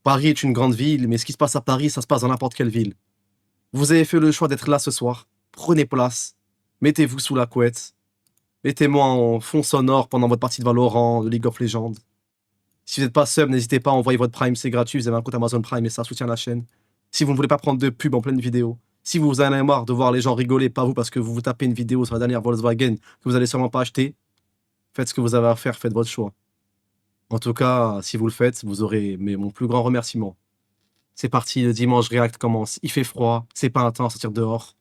Paris est une grande ville, mais ce qui se passe à Paris, ça se passe dans n'importe quelle ville. Vous avez fait le choix d'être là ce soir. Prenez place. Mettez-vous sous la couette. Mettez-moi en fond sonore pendant votre partie de Valorant, de League of Legends. Si vous n'êtes pas sub, n'hésitez pas à envoyer votre Prime, c'est gratuit. Vous avez un compte Amazon Prime et ça soutient la chaîne. Si vous ne voulez pas prendre de pub en pleine vidéo, si vous en avez marre de voir les gens rigoler, pas vous, parce que vous vous tapez une vidéo sur la dernière Volkswagen que vous allez sûrement pas acheter, faites ce que vous avez à faire, faites votre choix. En tout cas, si vous le faites, vous aurez mon plus grand remerciement. C'est parti, le dimanche React commence. Il fait froid, c'est pas un temps à sortir dehors.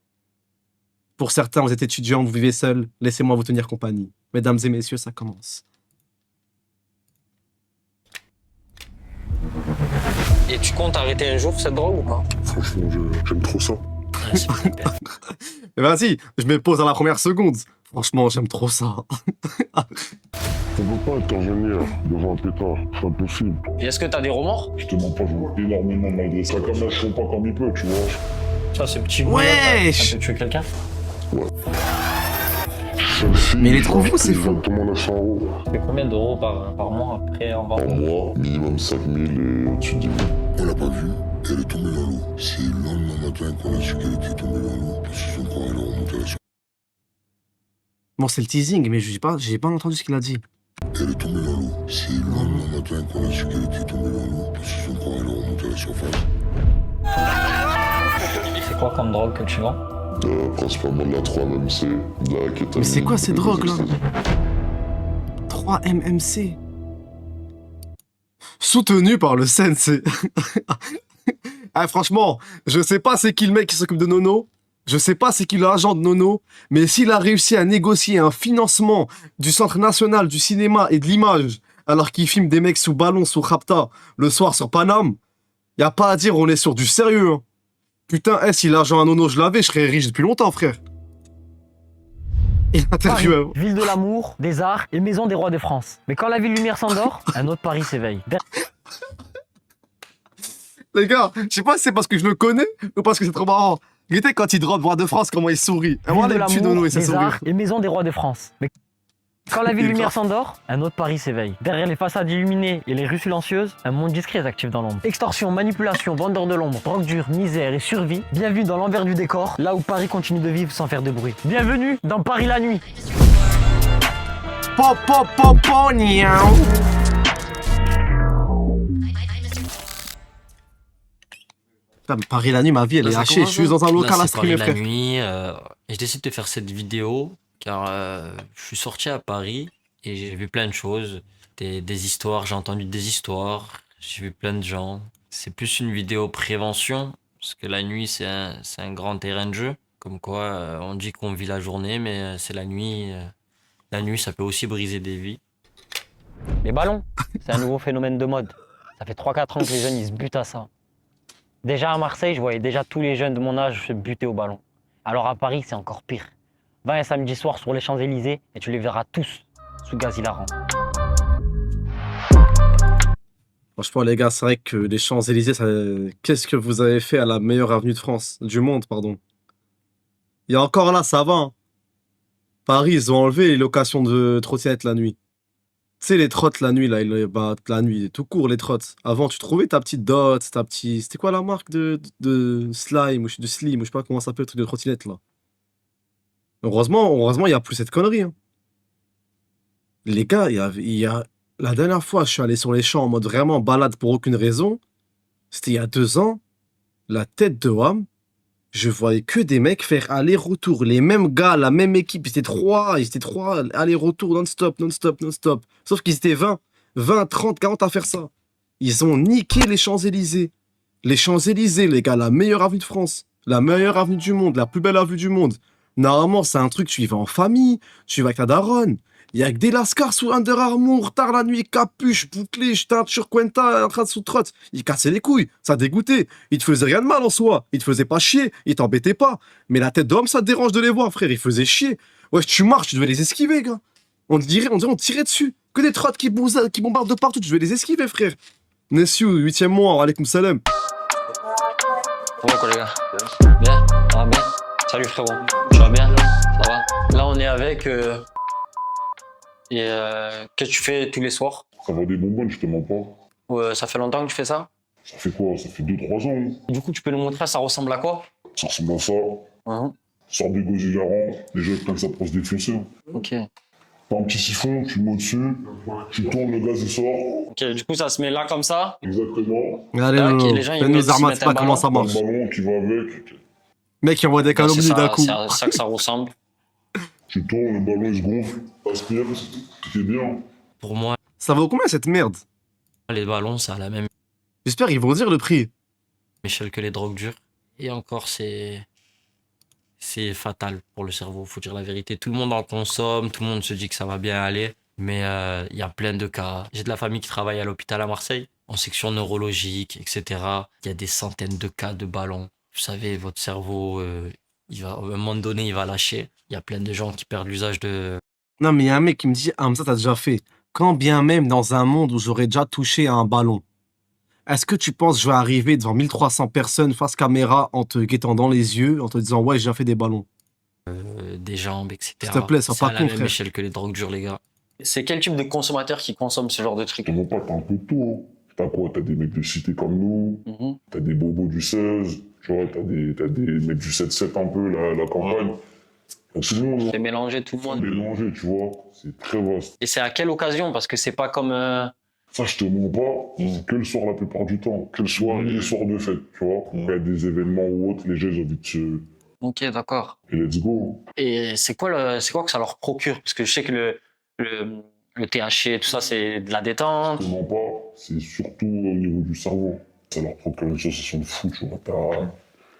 Pour certains, vous êtes étudiants, vous vivez seul, laissez-moi vous tenir compagnie. Mesdames et messieurs, ça commence. Et tu comptes arrêter un jour cette drogue ou pas? Franchement, j'aime trop ça. Ouais, c'est super. Mais vas-y, je me pose à la première seconde. Franchement, j'aime trop ça. On peut pas intervenir devant un pétard, c'est impossible. Et est-ce que t'as des remords? Je te mens pas, je vois énormément malgré ça. Comme je fais pas comme il peut, tu vois. Ça, ce petit Wesh! ça peut tuer quelqu'un? Ouais. Celle-ci, Mais il est trop je fou, c'est fou. exactement 900 €. Ça fait combien d'euros par mois après en Par vente? mois, minimum 5000 et au-dessus de 10 000. On l'a pas vue, elle est tombée dans l'eau. C'est le lendemain matin qu'on a su qu'elle était tombée dans l'eau, parce que son corps est remonté à la surface. Bon, c'est le teasing, mais j'ai pas entendu ce qu'il a dit. Elle est tombée dans l'eau. C'est le lendemain matin qu'on a su qu'elle était tombée dans l'eau, parce que son corps est remonté à la surface. C'est quoi comme drogue que tu vends? Principalement de la 3-MMC, de la kétamine. Mais c'est quoi ces et des drogues-là? ecstasy. 3 MMC. Soutenu par le Sensei. Ah, franchement, je sais pas c'est qui le mec qui s'occupe de Nono. Je sais pas c'est qui l'agent de Nono. Mais s'il a réussi à négocier un financement du Centre national du cinéma et de l'image, alors qu'il filme des mecs sous ballon, sous Rapta, le soir sur Paname, y a pas à dire, on est sur du sérieux. Hein. Putain, si l'argent à Nono je l'avais, je serais riche depuis longtemps, frère. Et Paris, l'interview. ville de l'amour, des arts et maison des rois de France. Mais quand la ville lumière s'endort, un autre Paris s'éveille. Les gars, je sais pas si c'est parce que je le connais ou parce que c'est trop marrant. Regardez quand il drop Roi de France, comment il sourit. Et moi, Ville de les petits l'amour, Nono et ses des sourires. arts et maison des rois de France. Mais quand la ville lumière s'endort, un autre Paris s'éveille. Derrière les façades illuminées et les rues silencieuses, un monde discret s'active dans l'ombre. Extorsion, manipulation, vendeur de l'ombre, drogue dure, misère et survie. Bienvenue dans l'envers du décor, là où Paris continue de vivre sans faire de bruit. Bienvenue dans Paris la nuit. Pop, pop, pop, pop, niaou. Putain, mais Paris la nuit, ma vie, elle est hachée. Je suis dans un local à streamer, la frère. nuit, et je décide de faire cette vidéo car je suis sorti à Paris et j'ai vu plein de choses, des histoires, j'ai entendu des histoires, j'ai vu plein de gens. C'est plus une vidéo prévention parce que la nuit c'est un grand terrain de jeu. Comme quoi, on dit qu'on vit la journée, mais c'est la nuit. La nuit, ça peut aussi briser des vies. Les ballons, c'est un nouveau phénomène de mode. Ça fait 3-4 ans que les jeunes ils se butent à ça. Déjà à Marseille, je voyais déjà tous les jeunes de mon âge se buter au ballon. Alors à Paris, c'est encore pire. Va un samedi soir sur les Champs-Élysées et tu les verras tous sous gaz hilarant. Franchement, les gars, c'est vrai que les Champs-Élysées, ça... qu'est-ce que vous avez fait à la meilleure avenue de France, du monde, pardon. Il y a encore là, ça va. Hein. Paris, ils ont enlevé les locations de trottinettes la nuit. Tu sais, les trottes la nuit, là, la nuit, tout court, les trottes. Avant, tu trouvais ta petite dot, ta petite. C'était quoi la marque de slime, ou de slim, ou je sais pas comment ça s'appelle, le truc de trottinette, là. Heureusement, il n'y a plus cette connerie. Hein. Les gars, la dernière fois, je suis allé sur les champs en mode vraiment balade pour aucune raison. C'était il y a 2 ans. La tête de Wam, je voyais que des mecs faire aller-retour. Les mêmes gars, la même équipe. Ils étaient trois aller-retour non-stop. Sauf qu'ils étaient 20, 30, 40 à faire ça. Ils ont niqué les Champs-Élysées. Les Champs-Élysées, les gars, la meilleure avenue de France. La meilleure avenue du monde, la plus belle avenue du monde. Normalement, c'est un truc, tu y vas en famille, tu y vas avec ta daronne. Il y a que des lascars sous Under Armour, tard la nuit, capuche, bouclé, teinture Cuenta, en train de sous-trotte. Ils cassaient les couilles, ça dégoûtait. Ils te faisaient rien de mal en soi, ils te faisaient pas chier, ils t'embêtaient pas. Mais la tête d'homme, ça te dérange de les voir, frère, ils faisaient chier. Ouais, tu marches, tu devais les esquiver, gars. On dirait, on tirait dessus. Que des trottes qui bombardent de partout, tu devais les esquiver, frère. Nessiou, 8e mois, alaykoum salam. Comment quoi les gars? Bien? Ça va bien? Salut frérot, tu vas bien? Ça va? Là on est avec... qu'est-ce que tu fais tous les soirs? Ça va des bonbonnes, je te mens pas. Ouais, ça fait longtemps que tu fais ça? Ça fait quoi? Ça fait 2-3 ans. Du coup, tu peux nous montrer, ça ressemble à quoi? Ça ressemble à ça. Mhm. Sors des gosses hilarants, les gens comme ça pour se défoncer. Ok. T'as un petit siphon, tu le mets au-dessus, tu tournes, le gaz il sort. Ok, du coup, ça se met là comme ça. Exactement. Allez, Tac, Nono, et les gens, ils fais-nous mettent- Zermatt, ils pas mettent un comment ça T'as le marche. ballon qui va avec. Mec, il envoie des Bah, c'est calomnies d'un ça, coup. c'est à ça que ça ressemble. Tu tournes, le ballon il se gonfle, aspire, tout est bien. Pour moi, Ça vaut combien cette merde? les ballons, ça a la même J'espère qu'ils vont dire le prix. échelle que les drogues dures. Et encore, c'est fatal pour le cerveau, faut dire la vérité. Tout le monde en consomme, tout le monde se dit que ça va bien aller, mais il y a plein de cas. J'ai de la famille qui travaille à l'hôpital à Marseille, en section neurologique, etc. Il y a des centaines de cas de ballons. Vous savez, votre cerveau, à un moment donné, il va lâcher. Il y a plein de gens qui perdent l'usage de... Non, mais il y a un mec qui me dit, ah, mais ça, t'as déjà fait. Quand bien même dans un monde où j'aurais déjà touché à un ballon, est-ce que tu penses que je vais arriver devant 1300 personnes face caméra en te guettant dans les yeux, en te disant, ouais, j'ai déjà fait des ballons? des jambes, etc. S'il te plaît, sois C'est pas à la con, même frère. échelle que les drogues dures, les gars. C'est quel type de consommateur qui consomme ce genre de truc? T'en vois pas, t'as un peu de tout. Hein. T'as quoi? T'as des mecs de cité comme nous, Mhm. t'as des bobos du 16, tu vois, t'as des mecs du 7-7 un peu, la campagne. T'as tout le monde. C'est mélanger tout le monde. Mélangé, tu vois. C'est très vaste. Et c'est à quelle occasion? Parce que c'est pas comme... Ça, je te mens pas, c'est que le soir la plupart du temps. Que le soir et les soirs de fête, tu vois. Quand il y a des événements ou autres, les gens ils ont envie de se... Ok, d'accord. Et let's go. Et c'est quoi que ça leur procure? Parce que je sais que le THC, tout ça, c'est de la détente. Je te mens pas, c'est surtout au niveau du cerveau. Ça leur procure une sensation de fou, tu vois.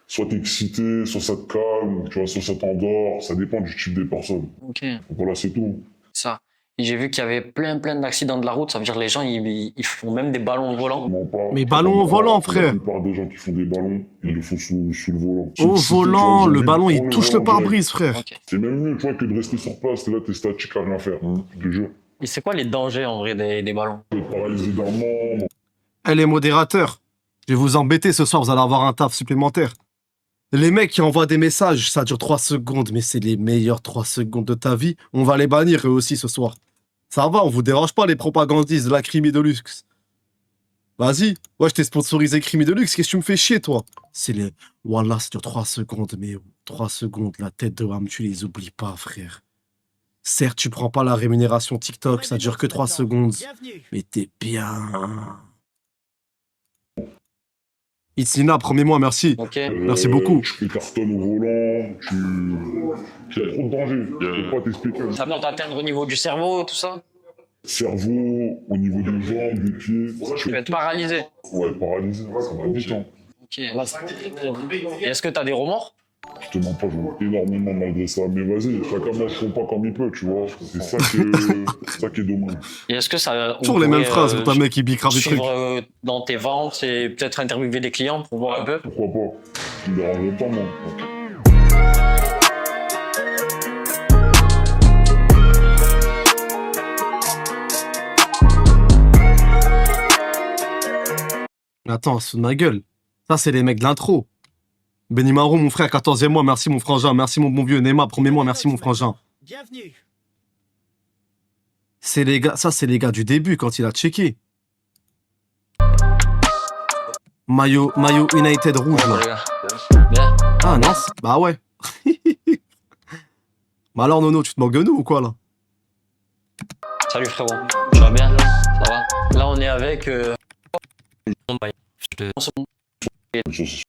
Soit t'es excité, soit ça te calme, tu vois, soit ça t'endort. Ça dépend du type des personnes. Ok, Donc voilà, c'est tout. ça. Et j'ai vu qu'il y avait plein d'accidents de la route. Ça veut dire que les gens, ils font même des ballons volants. Je te mens pas. Mais ballon au volant, frère. La plupart des gens qui font des ballons, ils le font sous le volant. Au Si t'es volant, dans le une ballon, ville, il prends touche le volant pare-brise, frère. Ok. C'est même mieux, tu vois, que de rester sur place. T'es là, t'es statique, à rien faire. Je te jure. Et c'est quoi les dangers, en vrai, des ballons? Tu peux te paralyser d'un membre. Eh, les modérateurs, je vais vous embêter ce soir, vous allez avoir un taf supplémentaire. Les mecs qui envoient des messages, ça dure 3 secondes, mais c'est les meilleures 3 secondes de ta vie. On va les bannir eux aussi ce soir. Ça va, on vous dérange pas les propagandistes de la Crimi de Luxe. Vas-y, ouais, je t'ai sponsorisé Crimi de Luxe, qu'est-ce que tu me fais chier, toi? C'est les... Wallah, ça dure 3 secondes, mais 3 secondes, la tête de Wam, tu les oublies pas, frère. Certes, tu prends pas la rémunération TikTok, ça dure que 3 secondes, mais t'es bien. Itzina, promets-moi, merci. Ok. Merci beaucoup. Tu fais cartonne au volant, Il y a trop de danger. Je peux pas t'expliquer. Ça peut t'atteindre au niveau du cerveau, tout ça? Cerveau, au niveau des jambes, des pieds. Tu peux être paralysé. Ouais, paralysé, ça va vite. Hein. Ok. Et est-ce que t'as des remords? Je te mens pas, je vois énormément malgré ça. Mais vas-y, chacun ne font pas comme il peut, tu vois. C'est ça qui est dommage. Et est-ce que ça... Toujours les mêmes phrases quand un mec qui bicrave des trucs. Suivre dans tes ventes et peut-être interviewer des clients pour voir un peu? Pourquoi pas? Tu me dérangerais pas, moi. Attends, sous de ma gueule. Ça, c'est les mecs de l'intro. Benny Marou, mon frère, 14e mois, merci mon frangin, merci mon bon vieux. Nema, premier-mois, merci mon frangin. Bienvenue. C'est les gars, ça, c'est les gars du début quand il a checké. Maillot United rouge, Bon, là. les gars. Bien. Ah, non, bah ouais. Bah alors, Nono, tu te moques de nous ou quoi, là? Salut frérot. Tu vas bien? Ça va? Là, on est avec...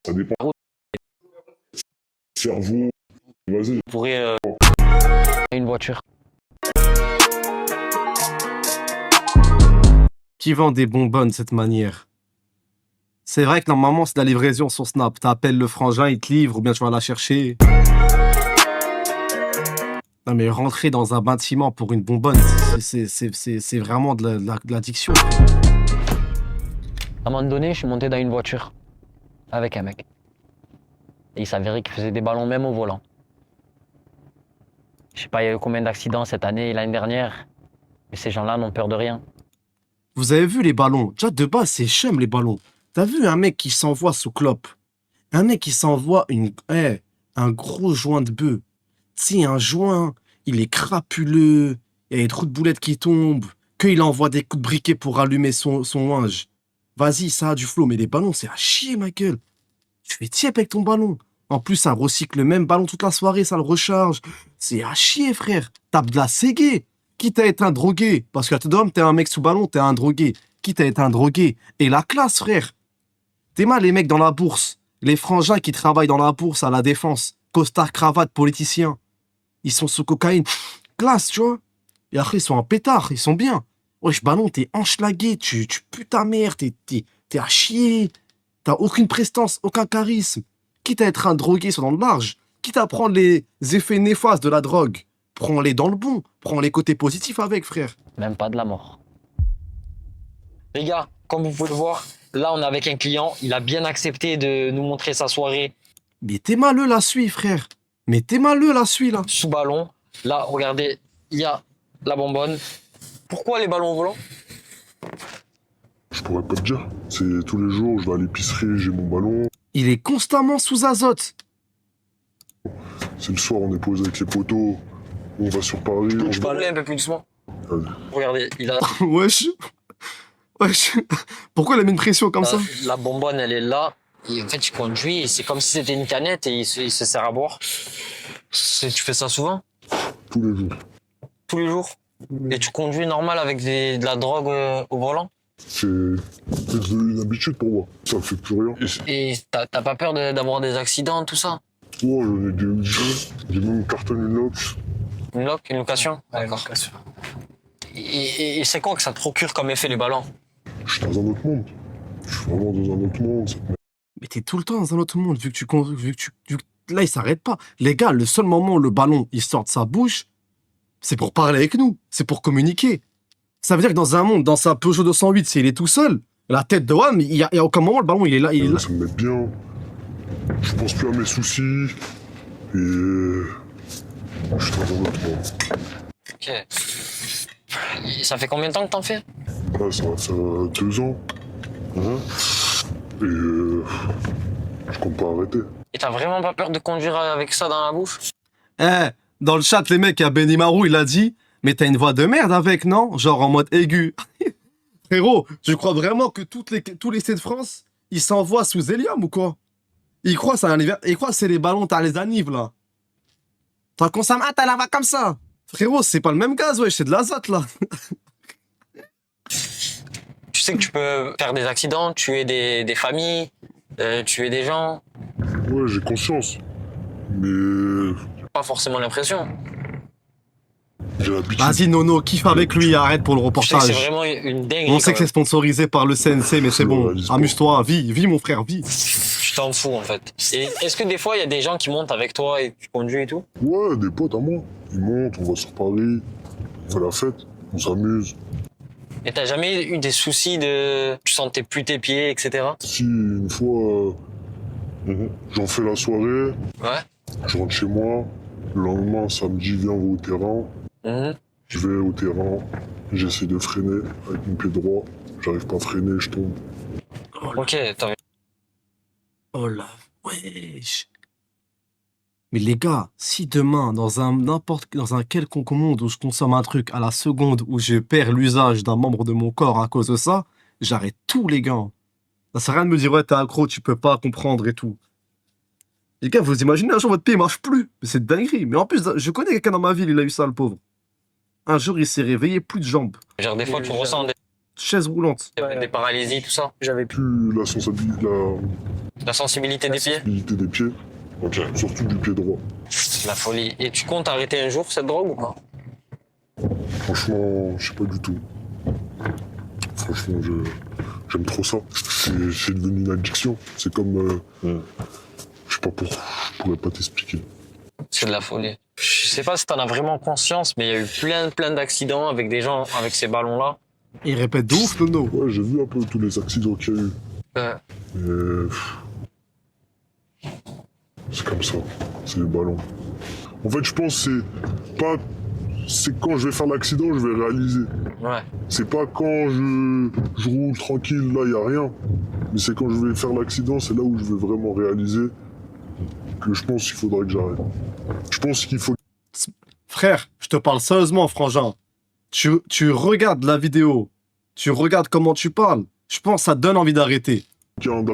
Ça dépend. Cerveau, vas-y. On pourrait... une voiture. Qui vend des bonbonnes de cette manière? C'est vrai que normalement, c'est de la livraison sur Snap. T'appelles le frangin, il te livre, ou bien tu vas la chercher. Non mais rentrer dans un bâtiment pour une bonbonne, c'est vraiment de l'addiction. À un moment donné, je suis monté dans une voiture avec un mec. Et il s'avérait qu'il faisait des ballons même au volant. Je sais pas, il y a eu combien d'accidents cette année et l'année dernière. Mais ces gens-là n'ont peur de rien. Vous avez vu les ballons? Déjà de base, c'est chum les ballons. T'as vu un mec qui s'envoie sous clope? Un mec qui s'envoie un gros joint de bœuf. Tu sais, un joint, il est crapuleux, il y a des trous de boulettes qui tombent, qu'il envoie des coups de briquet pour allumer son linge. Vas-y, ça a du flow, mais les ballons, c'est à chier, ma gueule. Tu fais tiep avec ton ballon. En plus, ça recycle le même ballon toute la soirée, ça le recharge. C'est à chier, frère. Tape de la séguée. Quitte à être un drogué. Parce qu'à Todom, t'es un mec sous ballon, t'es un drogué. Quitte à être un drogué. Et la classe, frère. T'es mal, les mecs dans la bourse. Les frangins qui travaillent dans la bourse à la défense. Costard, cravate, politiciens. Ils sont sous cocaïne. Classe, tu vois. Et après, ils sont en pétard. Ils sont bien. Wesh, ballon, t'es enschlagué. Tu pues ta mère. T'es à chier. T'as aucune prestance, aucun charisme. Quitte à être un drogué, soit dans le large. Quitte à prendre les effets néfastes de la drogue. Prends-les dans le bon. Prends les côtés positifs avec, frère. Même pas de la mort. Les gars, comme vous pouvez le voir, là on est avec un client, il a bien accepté de nous montrer sa soirée Mais t'es maleux, la suie, frère. Mais t'es maleux, la suie, là. sous ballon. Là, regardez, il y a la bonbonne. Pourquoi les ballons volants? Je pourrais pas te dire. C'est tous les jours, je vais à l'épicerie, j'ai mon ballon. Il est constamment sous azote. C'est le soir, on est posé avec les potos. On va sur Paris. Je On peux va... aller un peu plus doucement. Vas-y. Regardez, il a Wesh. Wesh. Pourquoi il a mis une pression comme ça? la bonbonne, elle est là. Et en fait, il conduit et c'est comme si c'était une canette et il se sert à boire. Tu fais ça souvent? Tous les jours. Tous les jours? Et tu conduis normal avec de la drogue au volant? C'est devenu une habitude pour moi. Ça me fait plus rien. Et t'as pas peur d'avoir des accidents, tout ça? Oh, j'en ai des jeux. J'ai même cartonné une lox. Une loc, une location? D'accord. Et c'est quoi que ça te procure comme effet les ballons? Je suis dans un autre monde. Je suis vraiment dans un autre monde. Mais t'es tout le temps dans un autre monde, vu que là, il s'arrête pas. Les gars, le seul moment où le ballon, il sort de sa bouche, c'est pour parler avec nous. C'est pour communiquer. Ça veut dire que dans un monde, dans sa Peugeot 208, s'il est tout seul, la tête de WAM, il y a aucun moment, le ballon, il est là. Il est là. Ça me met bien. Je pense plus à mes soucis. Et... je suis dans un autre monde. Ok. Et ça fait combien de temps que t'en fais? Là, ça va faire 2 ans. Hein. Et je compte pas arrêter. Et t'as vraiment pas peur de conduire avec ça dans la bouche? Eh, dans le chat, les mecs, il y a Benny Marou, il a dit, mais t'as une voix de merde avec, non? Genre en mode aigu. Frérot, tu crois vraiment que tous les lycées de France, ils s'envoient sous hélium ou quoi? Ils croient que c'est les ballons, t'as les anives, là. T'as consommé, ah, t'as la voix comme ça. Frérot, c'est pas le même gaz, ouais, c'est de l'azote, là. Tu sais que tu peux faire des accidents, tuer des familles, tuer des gens. Ouais, j'ai conscience. Mais Pas forcément l'impression. j'ai l'habitude. Vas-y, Nono, kiffe avec lui, arrête pour le Je sais que reportage. c'est vraiment une dinguerie. On sait quand que c'est sponsorisé par le CNC, mais c'est Je bon. réalise pas. Amuse-toi, vis, mon frère, vis. même. Je t'en fous en fait. Et est-ce que des fois il y a des gens qui montent avec toi et tu conduis et tout? Ouais, des potes à moi. Ils montent, on va sur Paris. On fait la fête, on s'amuse. Et t'as jamais eu des soucis de... Tu sentais plus tes pieds, etc. Si une fois, j'en fais la soirée, Ouais. je rentre chez moi. Le lendemain, samedi, viens au terrain. Mhm. Je vais au terrain, j'essaie de freiner avec mon pied droit. J'arrive pas à freiner, je tombe. Ok, t'as... Oh la wesh. Mais les gars, si demain, dans un quelconque monde où je consomme un truc à la seconde où je perds l'usage d'un membre de mon corps à cause de ça, j'arrête tout, les gars. Ça sert à rien de me dire, ouais, t'es accro, tu peux pas comprendre et tout. Les gars, vous imaginez un jour votre pied marche plus. Mais c'est dinguerie. Mais en plus, je connais quelqu'un dans ma ville, il a eu ça, le pauvre. Un jour, il s'est réveillé, plus de jambes. Genre des fois tu ressens Chaise roulante. des paralysies, tout ça. Plus la sensibilité, La sensibilité des pieds. des pieds. Ok. Surtout du pied droit. La folie. Et tu comptes arrêter un jour cette drogue ou pas? Franchement, je sais pas du tout. Franchement, j'aime trop ça. C'est devenu une addiction. C'est comme... je sais pas je pourrais pas t'expliquer. C'est de la folie. Je sais pas si t'en as vraiment conscience, mais il y a eu plein d'accidents avec des gens avec ces ballons-là. Il répète de ouf, Nono. Ouais, j'ai vu un peu tous les accidents qu'il y a eu. Ouais. Mais... c'est comme ça. C'est les ballons. En fait, je pense que c'est pas... C'est quand je vais faire l'accident, je vais réaliser. Ouais. C'est pas quand je roule tranquille, là, il a rien. Mais c'est quand je vais faire l'accident, c'est là où je vais vraiment réaliser que je pense qu'il faudrait que j'arrête. Je pense qu'il faut... Frère, je te parle sérieusement, frangin. Tu regardes la vidéo, tu regardes comment tu parles. je pense que ça donne envie d'arrêter. Tiens,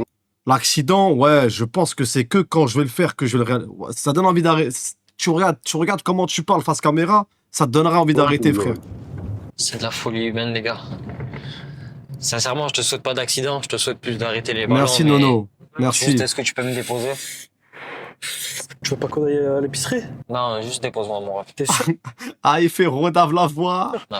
L'accident, ouais, je pense que c'est que quand je vais le faire que je vais le réaliser. Ouais, ça donne envie d'arrêter. Tu regardes comment tu parles face caméra, ça te donnera envie d'arrêter, frère. C'est de la folie humaine, les gars. Sincèrement, je te souhaite pas d'accident, je te souhaite plus d'arrêter les ballons. Merci, mais Nono. Merci. Juste, est-ce que tu peux me déposer? Tu veux pas qu'on aille à l'épicerie? Non, juste dépose-moi, mon ref. T'es sûr? Ah, il fait Rodave la voix. Non.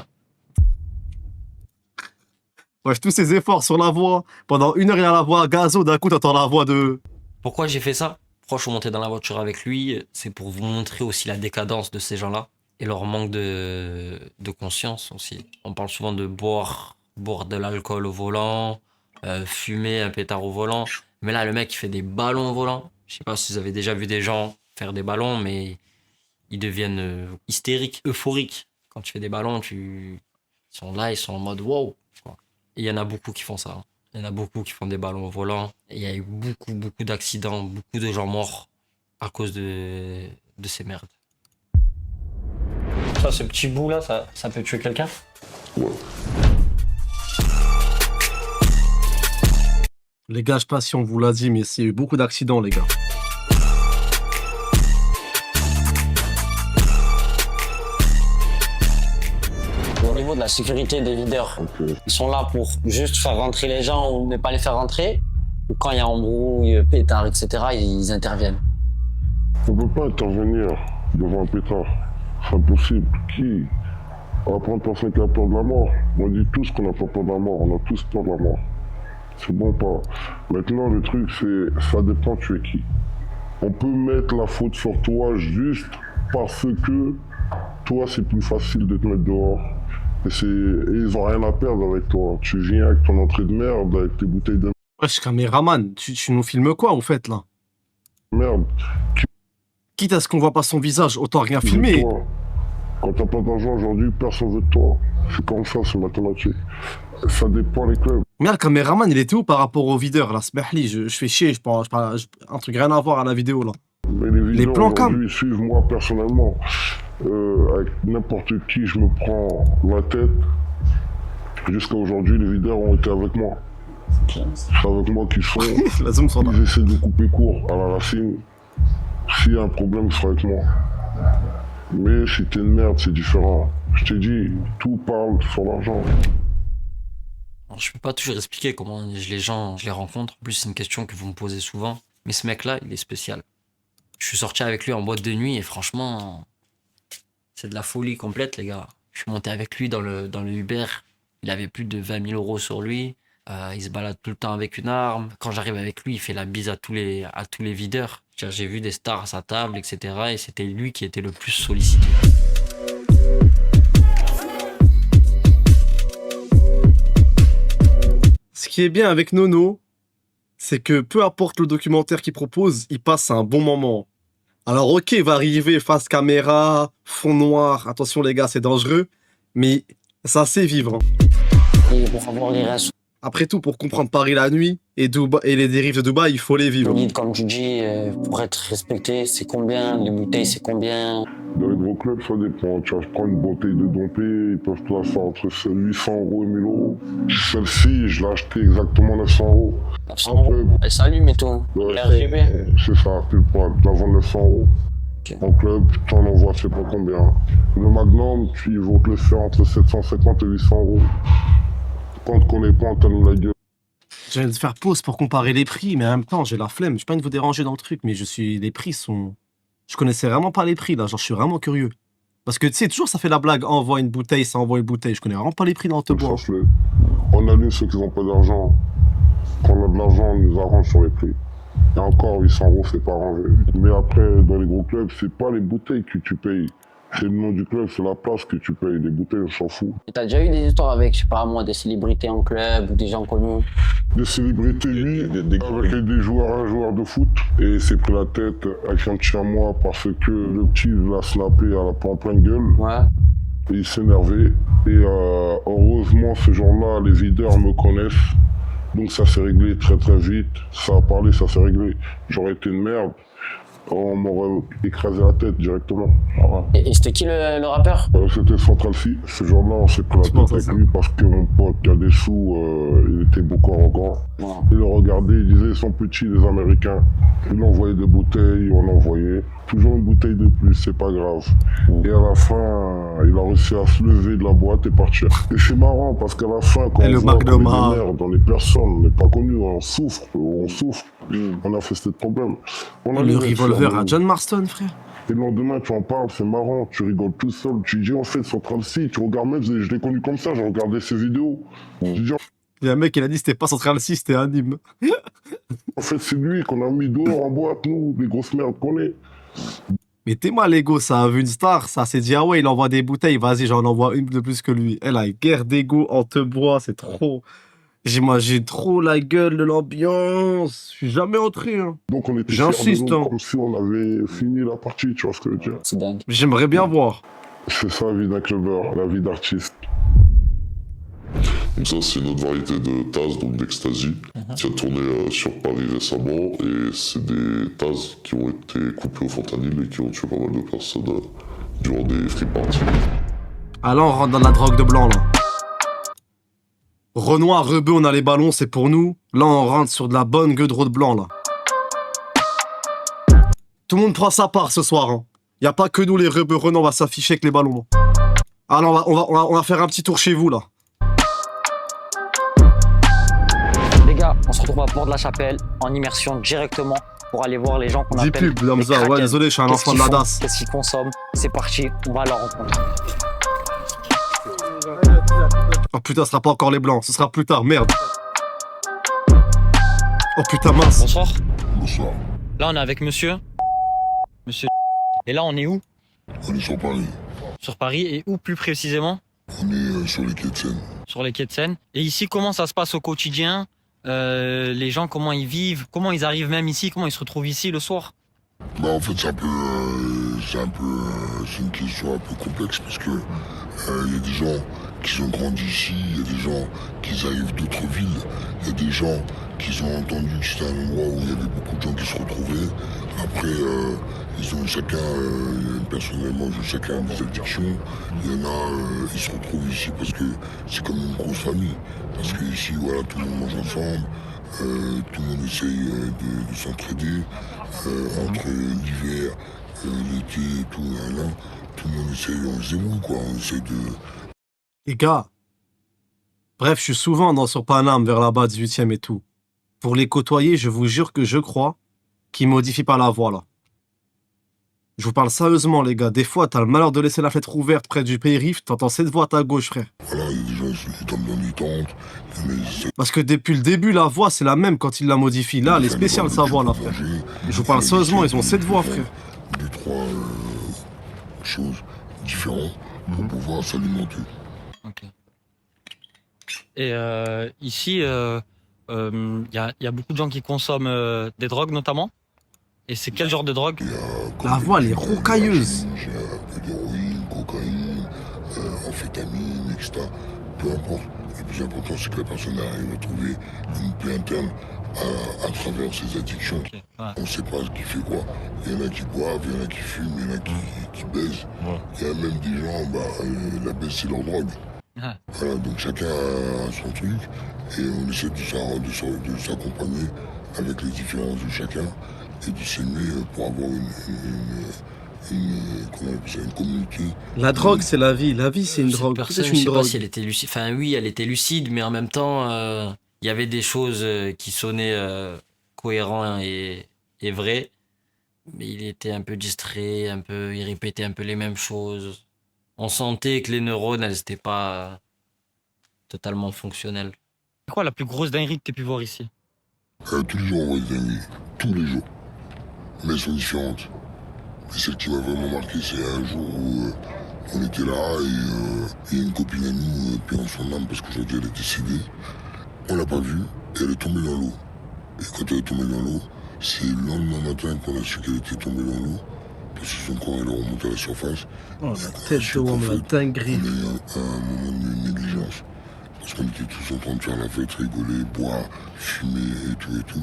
Wesh, tous ces efforts sur la voix. Pendant 1 heure, il a la voix gazo, d'un coup, t'entends la voix de. Pourquoi j'ai fait ça? Pourquoi je suis monté dans la voiture avec lui? C'est pour vous montrer aussi la décadence de ces gens-là et leur manque de conscience aussi. On parle souvent de boire de l'alcool au volant, fumer un pétard au volant. Mais là, le mec, il fait des ballons au volant. Je sais pas si vous avez déjà vu des gens faire des ballons, mais ils deviennent hystériques, euphoriques. Quand tu fais des ballons, ils sont là, ils sont en mode wow. Et il y en a beaucoup qui font ça. Hein. Il y en a beaucoup qui font des ballons au volant. Et il y a eu beaucoup d'accidents, beaucoup de gens morts à cause de ces merdes. Ça, ce petit bout là, ça peut tuer quelqu'un? Les gars, je sais pas si on vous l'a dit, mais il y a eu beaucoup d'accidents, les gars. Au niveau de la sécurité des videurs, ils sont là pour juste faire rentrer les gens ou ne pas les faire rentrer. Ou quand il y a embrouille, pétard, etc., ils interviennent. On peut pas intervenir devant un pétard. C'est impossible. Qui va prendre personne qui a peur de la mort? On dit tous qu'on n'a pas peur de la mort. On a tous peur de la mort. C'est bon pas. Maintenant, le truc, c'est ça dépend tu es qui. On peut mettre la faute sur toi juste parce que toi, c'est plus facile de te mettre dehors. Et ils ont rien à perdre avec toi. Tu viens avec ton entrée de merde, avec tes bouteilles de Wesh, caméraman, tu nous filmes quoi, au fait, là? merde. Quitte à ce qu'on voit pas son visage, autant rien Qui veut filmer. de toi. Quand t'as pas d'argent aujourd'hui, personne veut de toi. C'est comme ça, c'est mathématique. Ça dépend les clubs. Mais le caméraman, il était où par rapport au videur, là? Sbahli, je fais chier, je parle, un truc rien à voir à la vidéo, là. Mais les vidéos plans cam. aujourd'hui suivent moi personnellement. Avec n'importe qui, je me prends la tête. Jusqu'à aujourd'hui, les videurs ont été avec moi. C'est avec moi qu'ils sont. La zoom sont là. Ils essaient de couper court à la racine. S'il y a un problème, ils seront avec moi. Mais si t'es une merde, c'est différent. Je t'ai dit, tout parle sur l'argent. Alors, je peux pas toujours expliquer comment les gens, je les rencontre. En plus, c'est une question que vous me posez souvent. Mais ce mec-là, il est spécial. Je suis sorti avec lui en boîte de nuit et franchement, c'est de la folie complète, les gars. Je suis monté avec lui dans le Uber. Il avait plus de 20 000 € sur lui. Il se balade tout le temps avec une arme. Quand j'arrive avec lui, il fait la bise à tous les videurs. J'ai vu des stars à sa table, etc. Et c'était lui qui était le plus sollicité. Ce qui est bien avec Nono, c'est que peu importe le documentaire qu'il propose, il passe un bon moment. Alors ok, il va arriver face caméra, fond noir, attention les gars, c'est dangereux, mais ça sait vivre. Hein. Et pour avoir les restes Après tout, pour comprendre Paris la nuit et les dérives de Dubaï, il faut les vivre. solides, comme tu dis, pour être respecté, c'est combien? Les bouteilles, c'est combien? Dans les gros clubs, ça dépend. Tu vois, je prends une bouteille de dompé, ils peuvent te la faire entre 800 € et 1000 €. Celle-ci, je l'ai achetée exactement 900 €. 900 €. Elle s'allume et tout. Ouais, RGB. c'est ça, pile poil. Tu la vends 900 €. Ok. En club, tu en envoies, je sais pas combien. Le Magnum, ils vont te le faire entre 750 et 800 €. Quand on te connaît pas, on t'allume la gueule. J'allais te faire pause pour comparer les prix, mais en même temps, j'ai la flemme. Je pas envie de vous déranger dans le truc, mais les prix sont... Je connaissais vraiment pas les prix, là. Genre, je suis vraiment curieux. Parce que, tu sais, toujours, ça fait la blague. Envoie une bouteille, ça envoie une bouteille. Je connais vraiment pas les prix dans te bois. Sache-le. On allume ceux qui n'ont pas d'argent. Quand on a de l'argent, on nous arrange sur les prix. Et encore, 800 €, c'est pas arrangé. Mais après, dans les gros clubs, c'est pas les bouteilles que tu payes. C'est le nom du club, c'est la place que tu payes. Les bouteilles, on s'en fout. Et t'as déjà eu des histoires avec, je sais pas moi, des célébrités en club ou des gens connus? Des célébrités, oui, avec des joueurs, un joueur de foot. Et il s'est pris la tête avec un petit à moi parce que le petit l'a snappé en pleine gueule. Ouais. Et il s'est énervé. Et heureusement, ce jour-là, les videurs me connaissent. Donc ça s'est réglé très très vite. Ça a parlé, ça s'est réglé. J'aurais été une merde. on m'aurait écrasé la tête directement. Et c'était qui le rappeur? C'était Central C. Ce jour-là, on s'est pris la Je pense tête à ça. avec lui parce que mon pote qui a des sous, il était beaucoup arrogant. Voilà. Il le regardait, il disait ils sont petits les Américains. Il envoyait des bouteilles, on envoyait. Toujours une bouteille de plus, c'est pas grave. Et à la fin, il a réussi à se lever de la boîte et partir. Et c'est marrant parce qu'à la fin, quand Et on le voit qu'on Magnum, est des merdes, dans les personnes, on n'est pas connus, on souffre. On a fait ce problème. On a Le mis revolver sur à nous. John Marston, frère. Et le lendemain, tu en parles, c'est marrant, tu rigoles tout seul. Tu dis, en fait, Central C, tu regardes même, je l'ai connu comme ça, j'ai regardé ses vidéos. Je dis, Il y a un mec qui a dit c'était pas Central C, c'était un hymne. en fait, c'est lui qu'on a mis dehors en boîte, nous, les grosses merdes qu'on est. Mais t'es mal, l'ego, ça a vu une star, ça s'est dit ah ouais, il envoie des bouteilles, vas-y, j'en envoie une de plus que lui. Elle a une guerre d'ego en te bois, c'est trop. J'ai trop la gueule de l'ambiance. Je suis jamais entré. Hein. Donc, on était fiers de J'insiste, nous, hein. comme si on avait fini la partie, tu vois ce que je veux dire. C'est dingue. J'aimerais bien voir. C'est ça, la vie d'un clubbeur, la vie d'artiste. Donc ça, c'est une autre variété de Taz, donc d'ecstasy, qui a tourné sur Paris récemment. Et c'est des Taz qui ont été coupés au fentanyl et qui ont tué pas mal de personnes durant des free parties. Ah là, on rentre dans la drogue de blanc, là. Renoir, Rebeu, on a les ballons, c'est pour nous. Là, on rentre sur de la bonne gueule de blanc, là. Tout le monde prend sa part ce soir. Hein. Y a pas que nous, les Rebeu. Renan, on va s'afficher avec les ballons. Là. Alors, on va faire un petit tour chez vous, là. Les gars, on se retrouve à Port-de-la-Chapelle en immersion directement pour aller voir les gens qu'on Dis appelle pub, Hamza. les Ouais, crackheads. désolé, je suis un Qu'est-ce enfant de qu'ils la font, DAS. qu'est-ce qu'ils consomment. C'est parti, on va à leur rencontre. Oh putain, ce sera pas encore les blancs. Ce sera plus tard, merde. Oh putain, mince. Bonsoir. Bonsoir. Là, on est avec monsieur. Monsieur. Et là, on est où? On est sur Paris. Sur Paris. Et où plus précisément? On est sur les quais de Seine. Sur les quais de Seine. Et ici, comment ça se passe au quotidien? Les gens, comment ils vivent? Comment ils arrivent même ici? Comment ils se retrouvent ici le soir? Bah en fait c'est une question un peu complexe parce que il y a des gens qui ont grandi ici, il y a des gens qui arrivent d'autres villes, il y a des gens qui ont entendu que c'était un endroit où il y avait beaucoup de gens qui se retrouvaient. Après ils ont chacun, personnellement chacun des addictions. Il y en a, ils se retrouvent ici parce que c'est comme une grosse famille. Parce que ici voilà tout le monde mange ensemble. Tout le monde essaye de s'entraider entre l'hiver, l'été et tout, là, tout le monde essaye, on se débrouille quoi, on essaye de... Les gars. Bref, je suis souvent sur Paname, vers là-bas, 18e et tout. Pour les côtoyer, je vous jure que je crois qu'ils modifient pas la voie, là. Je vous parle sérieusement, les gars. Des fois, t'as le malheur de laisser la fenêtre ouverte près du périph', t'entends cette voix à ta gauche, frère. Voilà, il y a des gens qui tombent dans des tentes, il y en a, ils essaient Parce que depuis le début, la voix, c'est la même quand ils la modifient. Là, elle est spéciale, sa voix, là, frère. Je vous parle sérieusement, ils ont cette voix, frère. Deux, trois choses différentes pour pouvoir s'alimenter. Ok. Et ici, il y a beaucoup de gens qui consomment des drogues notamment. Et c'est quel genre de drogue? Il y a comme La des voix, elle est petits rocailleuse. j'ai un peu d'héroïne, cocaïne, amphétamine, etc. Peu importe. Le plus important, c'est que la personne arrive à trouver une paix interne à travers ses addictions. Ok, ouais. On ne sait pas ce qui fait quoi. Il y en a qui boivent, il y en a qui fument, il y en a qui baisent. Il y a même des gens, la baisse, c'est leur drogue. Ouais. Voilà, donc chacun a son truc et on essaie de s'accompagner avec les différences de chacun et de s'aimer pour avoir comment on appelle ça, une communauté. La drogue, c'est la vie. La vie, c'est une Cette drogue. personne, C'est je une sais pas drogue. si elle était lucide. Enfin, oui, elle était lucide, mais en même temps, il y avait des choses qui sonnaient cohérentes et vraies. Mais il était un peu distrait, il répétait un peu les mêmes choses. On sentait que les neurones, elles n'étaient pas totalement fonctionnelles. C'est quoi la plus grosse dinguerie que tu as pu voir ici? Tous les jours on voit des dingueries, tous les jours. Mais elles sont différentes. Et celle qui m'a vraiment marqué, c'est un jour où on était là et il y a une copine à nous, paix en son âme, parce qu'aujourd'hui elle est décédée. On l'a pas vue et elle est tombée dans l'eau. Et quand elle est tombée dans l'eau, c'est le lendemain matin qu'on a su qu'elle était tombée dans l'eau. Parce que son corps est remonté à la surface. Oh, la Et on a tête su de qu'en homme, la fait, dinguerie. on a eu un moment de négligence. Parce qu'on était tous en train de faire la fête, rigoler, boire, fumer et tout.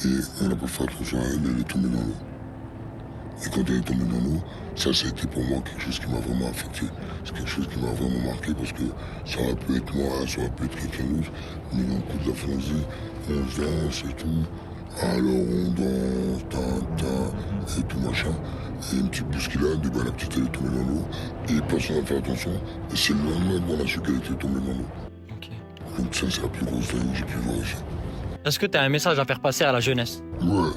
Et on n'a pas fait attention à elle, elle est tombée dans l'eau. Et quand elle est tombée dans l'eau, ça a été pour moi quelque chose qui m'a vraiment affecté. C'est quelque chose qui m'a vraiment marqué parce que ça aurait pu être moi, ça aurait pu être quelqu'un d'autre. Mais dans le coup de la Fonzie, on danse et tout. Alors on danse, et tout machin. Et une petite bousculade, et ben la petite elle est tombée dans l'eau. Et personne n'a fait attention. Et c'est le lendemain qu'on a su qu'elle était tombée dans l'eau. Ok. Donc ça c'est la plus grosse dingue que j'ai pu voir ici. Est-ce que tu as un message à faire passer à la jeunesse? Ouais.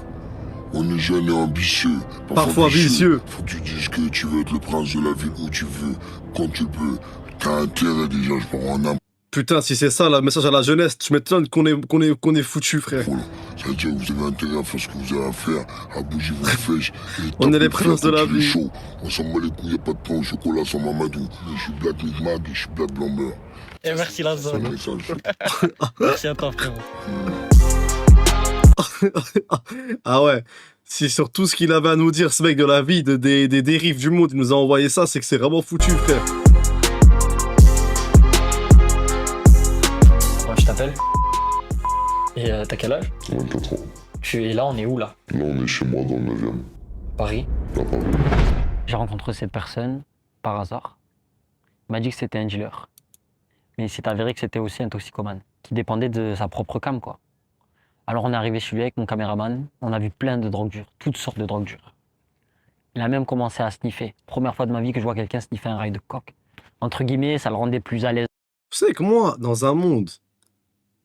On est jeune et ambitieux. Parfois vicieux. Faut que tu dises que tu veux être le prince de la ville où tu veux, quand tu peux. T'as intérêt déjà, je prends en âme. Putain, si c'est ça, le message à la jeunesse, tu m'étonnes qu'on est foutu, frère. Voilà. Ça veut dire que vous avez intérêt à faire ce que vous avez à faire, à bouger vos fesses. On est les princes de la vie. Chaud. On s'en bat les couilles, y'a pas de pain au chocolat sans Mamadou. Je suis Black Mag et je suis Black Blamber. Et merci la C'est zone. le message. Merci à toi frérot. Ah ouais. Si sur tout ce qu'il avait à nous dire, ce mec de la vie, des dérives du monde, il nous a envoyé ça, c'est que c'est vraiment foutu, frère. Moi je t'appelle. Et t'as quel âge? 24 ans. Et là on est où là? Là, on est chez moi dans le 9e. Paris. Là, Paris. J'ai rencontré cette personne par hasard. Il m'a dit que c'était un dealer. Mais il s'est avéré que c'était aussi un toxicomane qui dépendait de sa propre cam, quoi. Alors on est arrivé chez lui avec mon caméraman, on a vu plein de drogues dures, toutes sortes de drogues dures. Il a même commencé à sniffer. Première fois de ma vie que je vois quelqu'un sniffer un rail de coke. Entre guillemets, ça le rendait plus à l'aise. Vous savez que moi, dans un monde,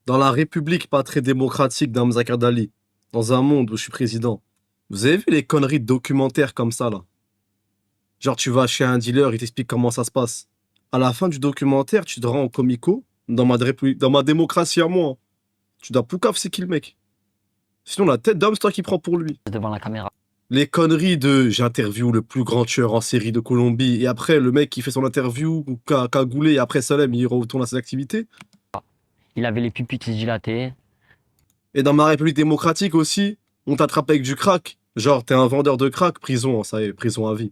dans la République pas très démocratique d'Hamza Kadali, dans un monde où je suis président, vous avez vu les conneries de documentaires comme ça, là? Genre, tu vas chez un dealer, il t'explique comment ça se passe. À la fin du documentaire, tu te rends au comico, dans ma démocratie à moi. Tu dois poucave, c'est qui le mec? Sinon, la tête d'homme, c'est toi qui prends pour lui. Devant la caméra. Les conneries de j'interview le plus grand tueur en série de Colombie, et après, le mec qui fait son interview, cagoulé, et après Salem, il retourne à ses activités. Il avait les pupites dilatées. Et dans ma République démocratique aussi, on t'attrape avec du crack. Genre, t'es un vendeur de crack, prison, ça y est, prison à vie.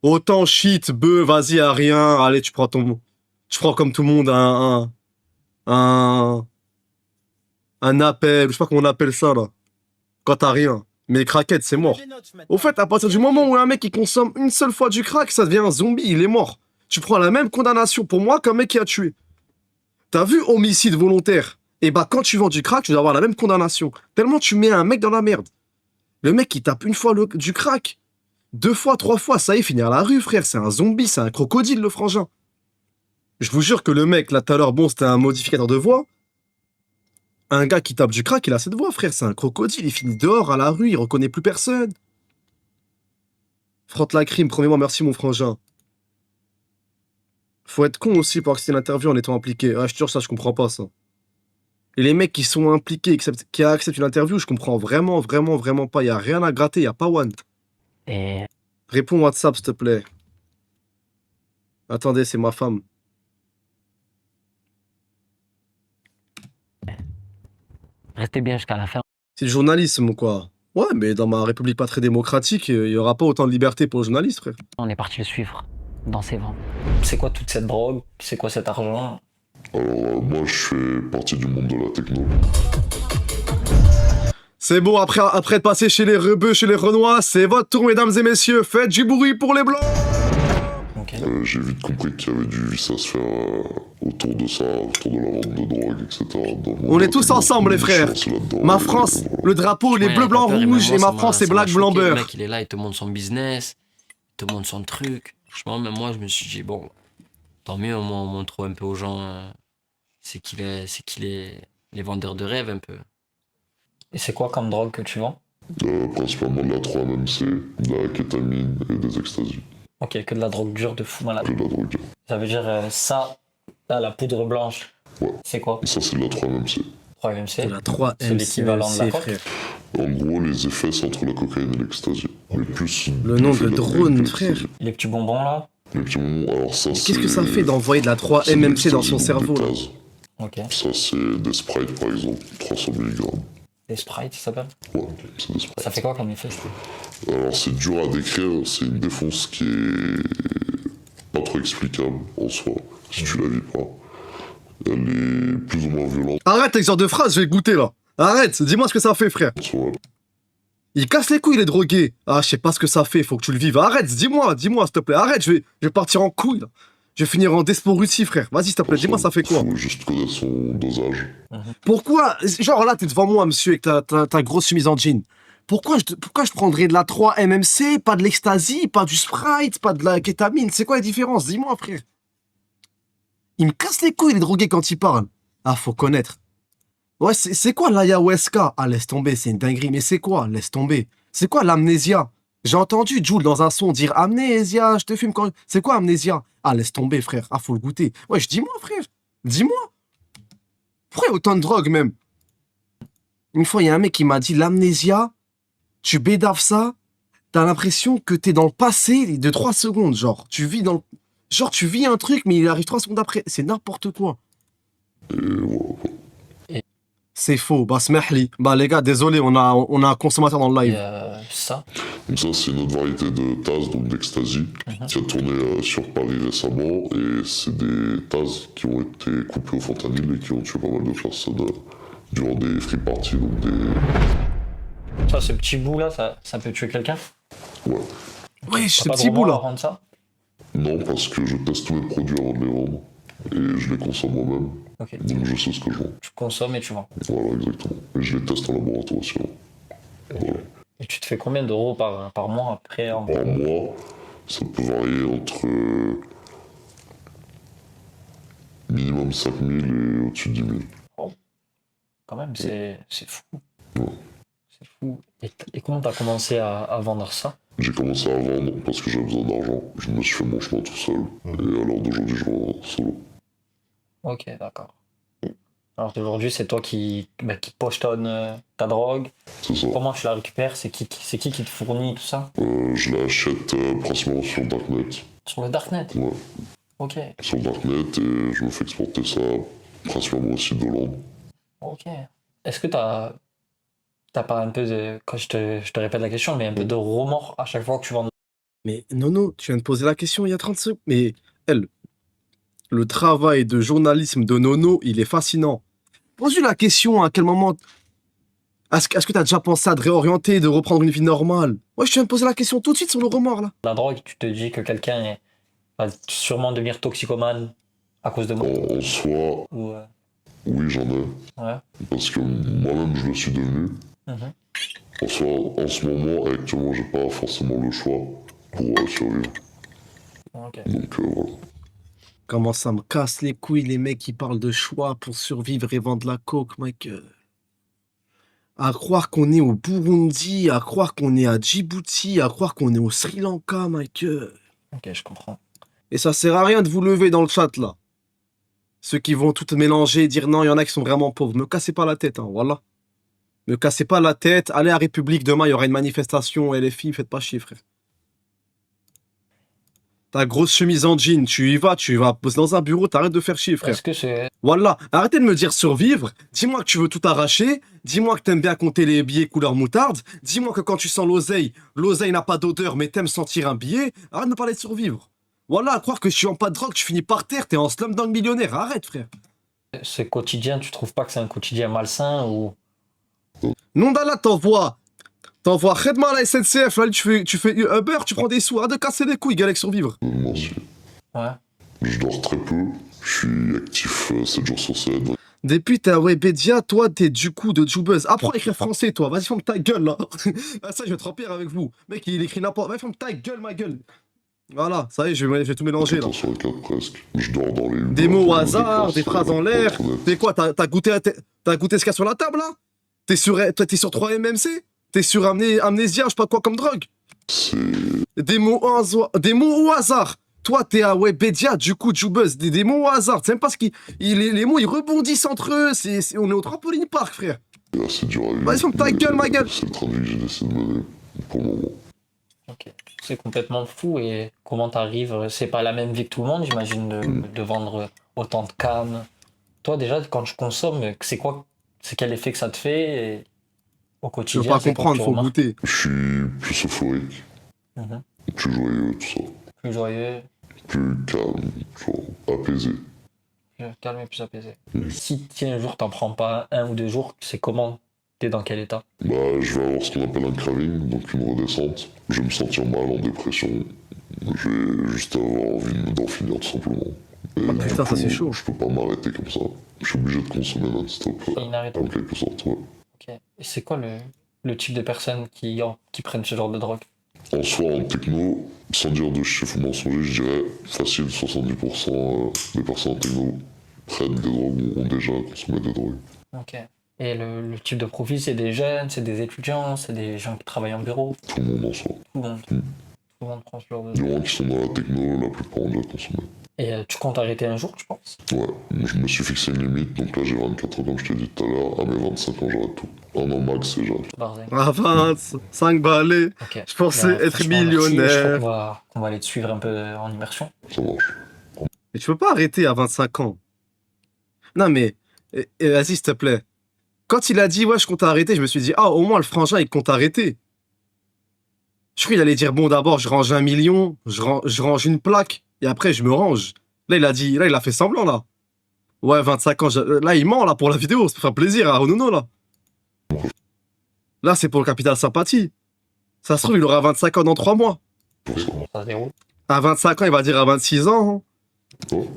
Autant shit, bœuf, vas-y, à rien, allez, tu prends comme tout le monde un appel, je sais pas comment on appelle ça, là. Quand t'as rien. Mais les craquettes, c'est mort. Au fait, à partir du moment où un mec, il consomme une seule fois du crack, ça devient un zombie, il est mort. Tu prends la même condamnation pour moi qu'un mec qui a tué. T'as vu homicide volontaire? Et bah, quand tu vends du crack, tu dois avoir la même condamnation. Tellement tu mets un mec dans la merde. Le mec qui tape une fois du crack, 2 fois, 3 fois, ça y est, finir à la rue, frère. C'est un zombie, c'est un crocodile, le frangin. Je vous jure que le mec, là, tout à l'heure, bon, c'était un modificateur de voix. Un gars qui tape du crack, il a cette voix, frère. C'est un crocodile, il finit dehors, à la rue, il reconnaît plus personne. Frotte la crime, promets-moi, merci, mon frangin. Faut être con aussi pour accepter l'interview en étant impliqué. Ah, je te jure, ça, je comprends pas, ça. Et les mecs qui sont impliqués, qui acceptent une interview, je comprends vraiment, vraiment, vraiment pas. Y a rien à gratter, y a pas one. Et Réponds WhatsApp, s'il te plaît. Attendez, c'est ma femme. restez bien jusqu'à la fin. C'est du journalisme, quoi. Ouais, mais dans ma République pas très démocratique, il y aura pas autant de liberté pour les journalistes, frère. On est parti le suivre dans ses vents. C'est quoi toute cette drogue? C'est quoi cet argent? Alors, moi, je fais partie du monde de la techno. C'est bon, après de passer chez les rebeux, chez les renois, c'est votre tour, mesdames et messieurs. Faites du bruit pour les blancs. Ok. J'ai vite compris qu'il y avait du vice à se faire autour de ça, autour de la vente de drogue, etc. On est tous ensemble, les frères. Ma France, le drapeau, les Ouais, bleus, blancs, pas peur, et rouges, même et moi, ma ça France, m'a- c'est ça m'a black, blanc, choqué. Le beurre. mec, il est là, il te montre son business, il te montre son truc. Franchement, même moi, je me suis dit, bon, tant mieux, au moins, on montre un peu aux gens c'est qu'il est les vendeurs de rêves, un peu. Et c'est quoi comme drogue que tu vends? Principalement de la 3-MMC, de la kétamine et des extasies. Ok, que de la drogue dure de fou malade. Que de la drogue. Ça veut dire ça, là, la poudre blanche, Ouais. c'est quoi? Ça, c'est de la 3-MMC. 3MC? C'est la 3 C'est l'équivalent de la coke. frère. En gros, les effets, c'est entre la cocaïne et l'ecstasy. Mais plus. Le nom l'effet de la drone, cocaïne que frère. l'ecstasy. Les petits bonbons là? Les petits moments, alors ça, c'est. Qu'est-ce que ça fait d'envoyer de la 3 c'est de MMC dans son l'ecstasy cerveau, là? bêtase. Ok. Ça, c'est des Sprites, par exemple, 300 mg. Des sprites, ça s'appelle? Ouais, c'est des Sprites. Ça fait quoi comme effet? Alors, c'est dur à décrire, c'est une défonce qui est pas trop explicable en soi, si tu la vis pas. Elle est plus ou moins violente Arrête avec ce genre de phrase, je vais goûter, là. Arrête, dis-moi ce que ça fait, frère. en soi. Il casse les couilles, les drogués. Ah, je sais pas ce que ça fait, faut que tu le vives. Arrête, dis-moi, s'il te plaît. Arrête, je vais partir en couille, là. Je vais finir en Desporuti, frère. Vas-y, s'il te plaît, dis-moi, ça fait quoi? Il faut juste connaître son dosage. Pourquoi? Genre là, t'es devant moi, monsieur, avec ta grosse chemise en jean. Pourquoi je prendrais de la 3 MMC, pas de l'ecstasy, pas du Sprite, pas de la kétamine? C'est quoi la différence? Dis-moi, frère. Il me casse les couilles, les drogués, quand ils parlent. Ah, faut connaître. Ouais, c'est quoi l'ayahuasca? Ah, laisse tomber, c'est une dinguerie, mais c'est quoi? Laisse tomber. C'est quoi l'amnésia? J'ai entendu Jul dans un son dire amnésia, je te fume quand. C'est quoi amnésia? Ah, laisse tomber, frère. Ah, faut le goûter. Ouais, dis-moi, frère. Dis-moi. Pourquoi il y a autant de drogue, même? Une fois, il y a un mec qui m'a dit l'amnésia, tu bédaves ça, t'as l'impression que t'es dans le passé de 3 secondes, genre. Tu vis dans le. Genre, tu vis un truc, mais il arrive 3 secondes après. C'est n'importe quoi. Et voilà. C'est faux. Bah, smahli. Bah, les gars, désolé, on a un consommateur dans le Et live. ça. Donc ça, c'est une autre variété de Taz, donc d'ecstasy, qui a tourné sur Paris récemment. Et c'est des Taz qui ont été coupés au fentanyl et qui ont tué pas mal de personnes durant des free parties, donc des... Ça, ce petit bout là, ça peut tuer quelqu'un? Ouais. Ouais, T'as ce pas de petit bout, remords à là. rendre ça? Non, parce que je teste tous mes produits avant de les vendre. Et je les consomme moi-même. Ok. Donc je sais ce que je vends. Tu consommes et tu vends. Voilà, exactement. Et je les teste en laboratoire aussi. Voilà. Et tu te fais combien d'euros par mois après Par mois, ça peut varier entre minimum 5 000 et au-dessus de 10 000. Quand même, c'est fou. Ouais. C'est fou. Et comment t'as commencé à vendre ça? J'ai commencé à vendre parce que j'avais besoin d'argent. Je me suis fait mon chemin tout seul. Et à l'heure d'aujourd'hui, je vends solo. Ok, d'accord. Alors aujourd'hui, c'est toi qui pochetonne ta drogue. C'est ça. Comment tu la récupères? C'est qui te fournit tout ça? Je l'achète principalement sur Darknet. Sur le Darknet? Ouais. Ok, Sur Darknet et je me fais exporter ça principalement au site d'Hollande. ok. Est-ce que t'as pas un peu de... Quand je te répète la question, mais un peu de remords à chaque fois que tu vends? Mais Nono, tu viens de poser la question il y a 30 secondes. Mais elle, le travail de journalisme de Nono, il est fascinant. Pose-lui la question à quel moment. Est-ce que tu as déjà pensé à te réorienter, de reprendre une vie normale? Ouais, je viens de poser la question tout de suite sur le remords là. La drogue, tu te dis que va sûrement devenir toxicomane à cause de moi? En soi, Ou, oui, j'en ai. ouais. Parce que moi-même, je le suis devenu. Mhm. En soi, en ce moment, actuellement, j'ai pas forcément le choix pour survivre. Ok. Donc voilà. Comment ça me casse les couilles, les mecs qui parlent de choix pour survivre et vendre la coke, mec. À croire qu'on est au Burundi, à croire qu'on est à Djibouti, à croire qu'on est au Sri Lanka, mec. Ok, je comprends. Et ça sert à rien de vous lever dans le chat, là. Ceux qui vont tout mélanger et dire non, il y en a qui sont vraiment pauvres. Me cassez pas la tête, hein, voilà. Me cassez pas la tête. Allez à République, demain, il y aura une manifestation. Et les filles, faites pas chier, frère. Ta grosse chemise en jean, tu vas poser dans un bureau, t'arrêtes de faire chier, frère. Est-ce que c'est... Voilà, arrêtez de me dire survivre. Dis-moi que tu veux tout arracher. Dis-moi que t'aimes bien compter les billets couleur moutarde. Dis-moi que quand tu sens l'oseille n'a pas d'odeur, mais t'aimes sentir un billet. Arrête de me parler de survivre. Voilà, à croire que je suis en pas de drogue, tu finis par terre, t'es en slumdog millionnaire. Arrête, frère. Ce quotidien, tu trouves pas que c'est un quotidien malsain ou... Non d'Allah, t'envoies Khedma à la SNCF, là, tu fais Uber, tu prends des sous. Arrête de casser les couilles, Galec, survivre. Merci. Ouais. Je dors très peu. Je suis actif 7 jours sur 7. Depuis t'es à Webedia, toi t'es du coup de Jubuzz. Apprends à écrire français, toi. Vas-y, ferme ta gueule, là. Ah, ça, je vais te remplir avec vous. Mec, il écrit n'importe. Vas-y, ferme ta gueule, ma gueule. Voilà, ça y est, je vais tout mélanger, là. Sur les 4 presque. Je dors dans les... Des mots au hasard, des phrases en l'air. T'es quoi, t'as goûté ce qu'il y a sur la table, là? T'es sur 3 MMC? T'es sur amnésia, je sais pas quoi comme drogue? C'est... Des mots au hasard. Toi, t'es à Webedia, du coup, Jubuzz, des mots au hasard. Tu sais même pas ce qui. Les mots, ils rebondissent entre eux. On est au trampoline park, frère. C'est dur à vivre. Vas-y, ferme ta gueule, ma gueule. C'est le train de vie que j'ai décidé de mener pour le moment. Ok. C'est complètement fou. Et comment t'arrives? C'est pas la même vie que tout le monde, j'imagine, de vendre autant de cannes. Toi, déjà, quand tu consommes, c'est quel effet que ça te fait au Tu quotidien? veux pas c'est quoi que comprendre, tu faut remarques? goûter. Je suis plus euphorique, Mhm. plus joyeux, tout ça. Plus joyeux, Plus calme, genre apaisé. plus calme et plus apaisé. Mhm. Si un jour t'en prends pas un ou 2 jours, c'est comment T'es dans quel état? Bah, je vais avoir ce qu'on appelle un craving, donc une redescente. Je vais me sentir mal, en dépression. Je vais juste avoir envie d'en finir tout simplement. Et du putain, ça, coup, c'est chaud. Je peux pas m'arrêter comme ça. Je suis obligé de consommer non-stop, C'est inarrêtable. en quelque sorte, ouais. Ok. Et c'est quoi le type de personnes qui prennent ce genre de drogue? En soi, en techno, sans dire de chef ou mensonger, je dirais facile 70% des personnes en techno prennent des drogues ou ont déjà consommé des drogues. Ok. Et le type de profil, c'est des jeunes, c'est des étudiants, c'est des gens qui travaillent en bureau, Tout le monde en soi. tout le monde. Mm. Tout le monde prend ce genre de Du drogue. moins qui sont dans la techno, la plupart ont déjà consommé. Et tu comptes arrêter un jour, tu penses? Ouais, je me suis fixé une limite, donc là j'ai 24 ans comme je t'ai dit tout à l'heure, à mes 25 ans j'arrête tout. Un an max déjà. Barzin. Ah, 25 balais. Ok. Je pensais Bah, être franchement, merci. millionnaire. Je crois qu'on va aller te suivre un peu en immersion. Ça marche. Mais tu peux pas arrêter à 25 ans. Non, mais vas-y, s'il te plaît. Quand il a dit, ouais, je compte arrêter, je me suis dit, ah, au moins le frangin, il compte arrêter. Je crois qu'il allait dire, bon, d'abord, je range 1 million, je range une plaque, et après, je me range. Là, il a fait semblant, là. Ouais, 25 ans, là, il ment, là, pour la vidéo, ça fait plaisir à Ronouno, là. Là, c'est pour le capital sympathie. Ça se trouve, il aura 25 ans dans 3 mois. Pour ça. Ça se déroule. À 25 ans, il va dire à 26 ans. Hein. Ouais.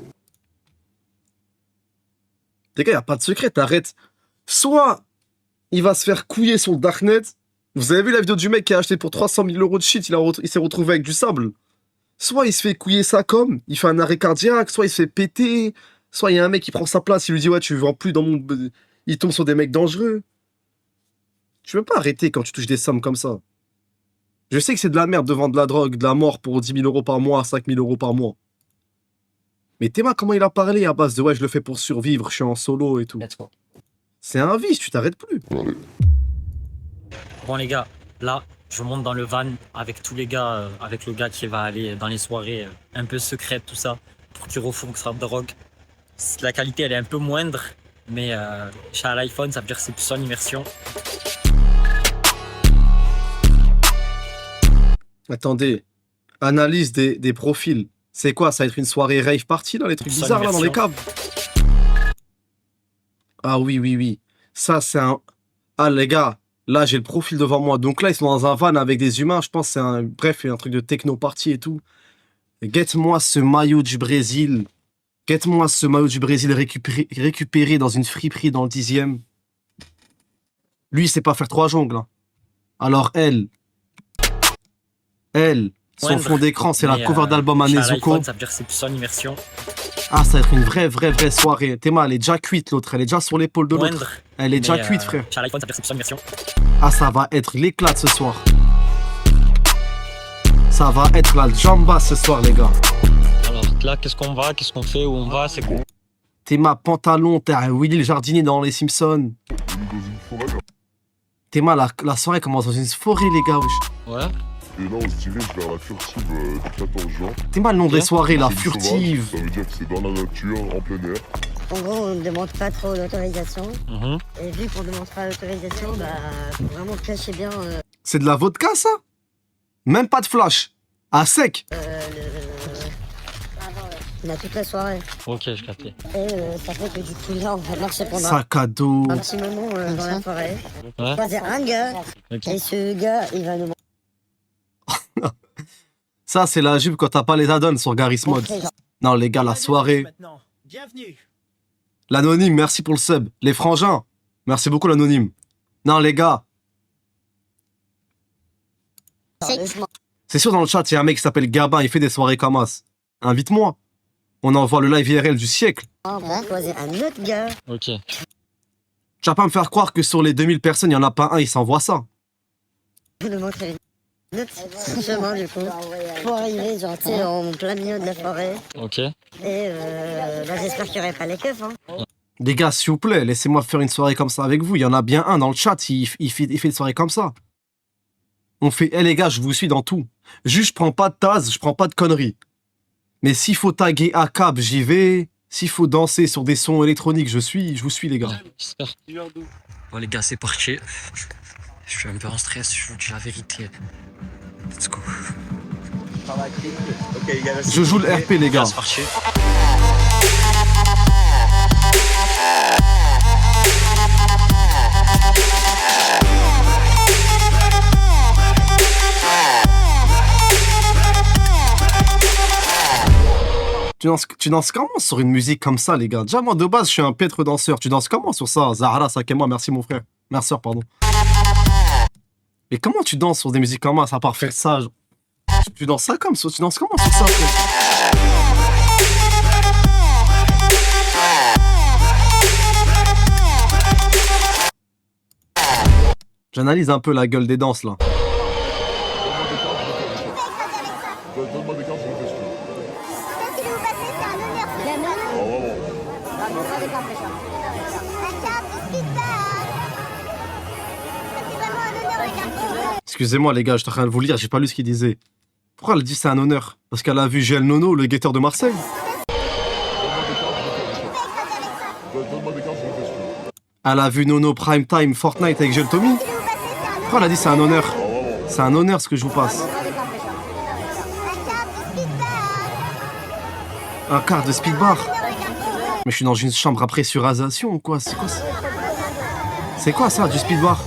Les gars, y a pas de secret, t'arrêtes. Soit il va se faire couiller sur le darknet. Vous avez vu la vidéo du mec qui a acheté pour 300 000 euros de shit, il s'est retrouvé avec du sable. Soit il se fait couiller ça comme, il fait un arrêt cardiaque, soit il se fait péter, soit il y a un mec qui prend sa place, il lui dit ouais tu vends plus dans mon... Il tombe sur des mecs dangereux. Tu peux pas arrêter quand tu touches des sommes comme ça. Je sais que c'est de la merde de vendre de la drogue, de la mort pour 10 000 euros par mois, 5 000 euros par mois. Mais Théma, comment il a parlé à base de ouais je le fais pour survivre, je suis en solo et tout. Let's go. C'est un vice, tu t'arrêtes plus. Allez. Bon les gars, là je monte dans le van avec tous les gars, avec le gars qui va aller dans les soirées un peu secrètes, tout ça, pour qu'il refonde sa drogue. La qualité elle est un peu moindre, mais j'ai un iPhone, ça veut dire que c'est plus en immersion. Attendez, analyse des profils. C'est quoi, ça va être une soirée rave party là, les trucs Sans bizarres là dans les immersion. caves? Ah oui, oui, oui. Ça c'est un... Ah les gars, là j'ai le profil devant moi. Donc là ils sont dans un van avec des humains, je pense que c'est un... Bref, un truc de techno party et tout. Guette-moi ce maillot du Brésil. Guette-moi ce maillot du Brésil récupéré dans une friperie dans le 10e. Lui il sait pas faire 3 jongles. Hein. Alors elle, son Moindre, fond d'écran, c'est la mais, cover d'album à j'ai un Nezuko. iPhone, ça veut dire que c'est plus en immersion. Ah, ça va être une vraie soirée. Théma, elle est déjà cuite, l'autre. Elle est déjà sur l'épaule de l'autre. Moindre, Elle est déjà mais, cuite, frère. j'ai un iPhone, ça veut dire que c'est plus en immersion. Ah, ça va être l'éclat ce soir. Ça va être la jamba ce soir, les gars. Alors là, qu'est-ce qu'on va, qu'est-ce qu'on fait, où on va, c'est quoi? Théma, pantalon, t'es un Willy le jardinier dans les Simpsons. Théma, la soirée commence dans une forêt, les gars. Wesh. Ouais. Et là, on se dirige vers la furtive du 14 juin. Théma, le nom des soirées, la C'est du sauvage, furtive. ça veut dire que c'est dans la nature, en plein air. En gros, on ne demande pas trop l'autorisation. Mhm. Et vu qu'on ne demande pas l'autorisation, bah, faut vraiment cacher bien C'est de la vodka, ça? Même pas de flash. À sec. on a toute la soirée. Ok, je captais. Et ça fait que du coup, là, on va marcher pendant Sac à dos. un petit moment dans la forêt. Ouais. Croiser un gars. Ok. Et ce gars, il va nous Ça, c'est la jupe quand t'as pas les add-ons sur Garry's Mod. montrer. Non, les gars, la soirée. L'anonyme, merci pour le sub. Les frangins, merci beaucoup l'anonyme. Non, les gars, c'est sûr dans le chat, il y a un mec qui s'appelle Gabin, il fait des soirées comme as. Invite-moi. On envoie le live IRL du siècle. On va croiser un autre gars. Ok. Tu vas pas me faire croire que sur les 2000 personnes, il y en a pas un, il s'envoie ça. Je nous montrer un autre chemin, du coup, pour arriver, genre, tu sais, en plein milieu de la forêt. Ok. Et bah, j'espère qu'il n'y aurait pas les keufs, hein. Les gars, s'il vous plaît, laissez-moi faire une soirée comme ça avec vous. Il y en a bien un dans le chat, il fait des soirées comme ça. On fait, les gars, je vous suis dans tout. Juste, je prends pas de tasse, je prends pas de conneries. Mais s'il faut taguer à cab, j'y vais. S'il faut danser sur des sons électroniques, je vous suis, les gars. J'espère. Bon les gars, c'est parti. Je suis un peu en stress, je vous dis la vérité. Let's go. Je joue le RP, les gars. C'est parti. Tu danses comment sur une musique comme ça, les gars? Déjà, moi, de base, je suis un piètre danseur. Tu danses comment sur ça? Zahra, Sakema, merci mon frère. Ma soeur, pardon. Mais comment tu danses sur des musiques comme ça, à part faire ça? Tu danses ça comme ça? Tu danses comment sur ça, frère? J'analyse un peu la gueule des danses, là. Donne-moi des cartes, je le fais ce que tu veux. Si vous passez, c'est un honneur. C'est un honneur. Ah, vraiment. Ah, bon, ça dépend, frère. La carte, qu'est-ce qui se passe? C'est vraiment un honneur, la carte. Excusez-moi, les gars, je suis en train de vous lire, j'ai pas lu ce qu'il disait. Pourquoi elle dit c'est un honneur? Parce qu'elle a vu GL Nono, le guetteur de Marseille. Donne-moi des cartes, je le fais ce que tu veux. Elle a vu Nono Prime Time Fortnite avec GL Tommy. Pourquoi elle a dit c'est un honneur? Ah, vraiment. C'est un honneur ce que je vous passe. Un quart de speedbar. Mais je suis dans une chambre à pressurisation ou quoi? C'est quoi ça? C'est quoi ça, du speedbar?